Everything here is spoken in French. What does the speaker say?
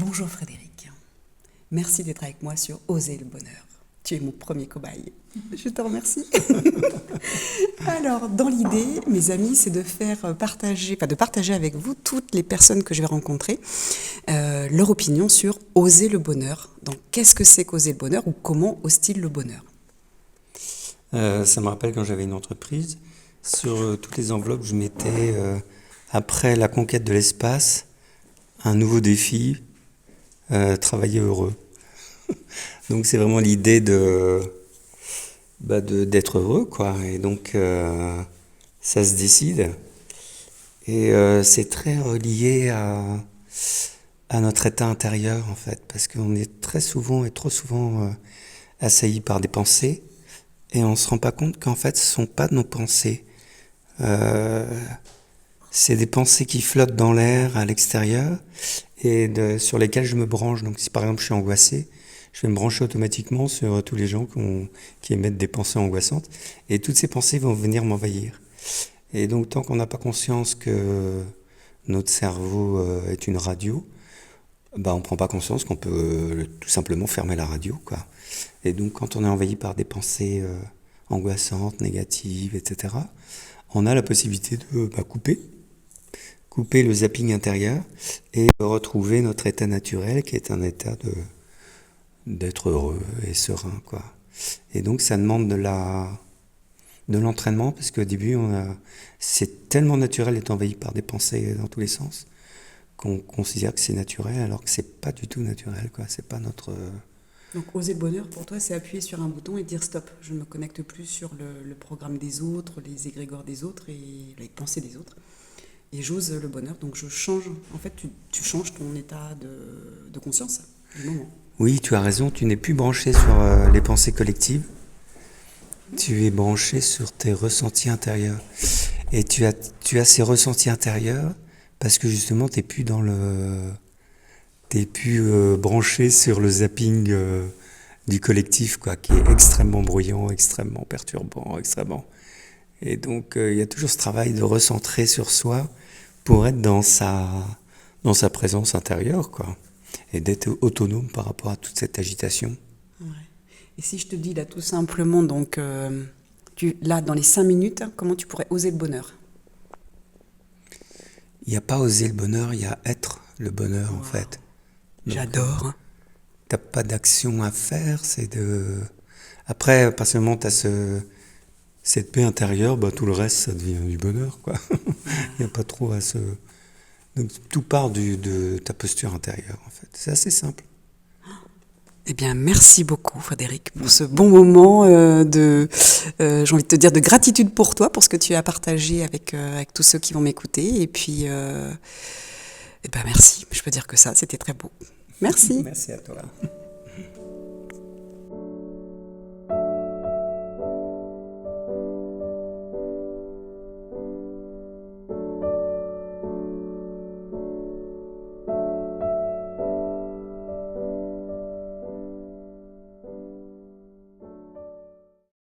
Bonjour Frédéric, merci d'être avec moi sur Oser le bonheur. Tu es mon premier cobaye. Je te remercie. Alors, dans l'idée, mes amis, c'est de partager avec vous, toutes les personnes que je vais rencontrer, leur opinion sur Oser le bonheur. Donc, qu'est-ce que c'est qu'Oser le bonheur ou comment ose-t-il le bonheur? Ça me rappelle quand j'avais une entreprise, sur toutes les enveloppes, je mettais, après la conquête de l'espace, un nouveau défi, travailler heureux. Donc c'est vraiment l'idée d'être heureux, quoi. Et donc ça se décide. Et c'est très relié à notre état intérieur, en fait, parce qu'on est très souvent et trop souvent assailli par des pensées, et on se rend pas compte qu'en fait ce sont pas nos pensées. Euh, c'est des pensées qui flottent dans l'air à l'extérieur et sur lesquelles je me branche. Donc si par exemple je suis angoissé, je vais me brancher automatiquement sur tous les gens qui émettent des pensées angoissantes, et toutes ces pensées vont venir m'envahir. Et donc tant qu'on n'a pas conscience que notre cerveau est une radio, on ne prend pas conscience qu'on peut tout simplement fermer la radio, quoi. Et donc quand on est envahi par des pensées angoissantes, négatives, etc., on a la possibilité de couper le zapping intérieur et retrouver notre état naturel, qui est un état d'être heureux et serein, quoi. Et donc ça demande de l'entraînement, parce qu'au début c'est tellement naturel d'être envahi par des pensées dans tous les sens qu'on considère que c'est naturel, alors que c'est pas du tout naturel, quoi. C'est pas notre... Donc, oser le bonheur, pour toi, c'est appuyer sur un bouton et dire stop. Je ne me connecte plus sur le programme des autres, les égrégores des autres et les pensées des autres. Et j'ose le bonheur, donc je change. En fait, tu changes ton état de conscience du moment. Oui, tu as raison, tu n'es plus branché sur les pensées collectives, tu es branché sur tes ressentis intérieurs. Et tu as ces ressentis intérieurs parce que justement, t'es plus branché sur le zapping du collectif, quoi, qui est extrêmement bruyant, extrêmement perturbant, extrêmement. Et donc, il y a toujours ce travail de recentrer sur soi pour être dans sa présence intérieure, quoi, et d'être autonome par rapport à toute cette agitation. Ouais. Et si je te dis là tout simplement, donc, là, dans les 5 minutes, comment tu pourrais oser le bonheur? Il n'y a pas oser le bonheur, il y a être le bonheur, en Wow. fait. Donc, J'adore. t'as pas d'action à faire, Après, pas seulement t'as cette paix intérieure, tout le reste, ça devient du bonheur, quoi. Il n'y a pas trop à se... Donc, tout part de ta posture intérieure, en fait. C'est assez simple. Eh bien, merci beaucoup, Frédéric, pour ce bon moment j'ai envie de te dire, de gratitude pour toi, pour ce que tu as partagé avec tous ceux qui vont m'écouter. Et puis, eh ben, merci. Je peux dire que ça, c'était très beau. Merci. Merci à toi.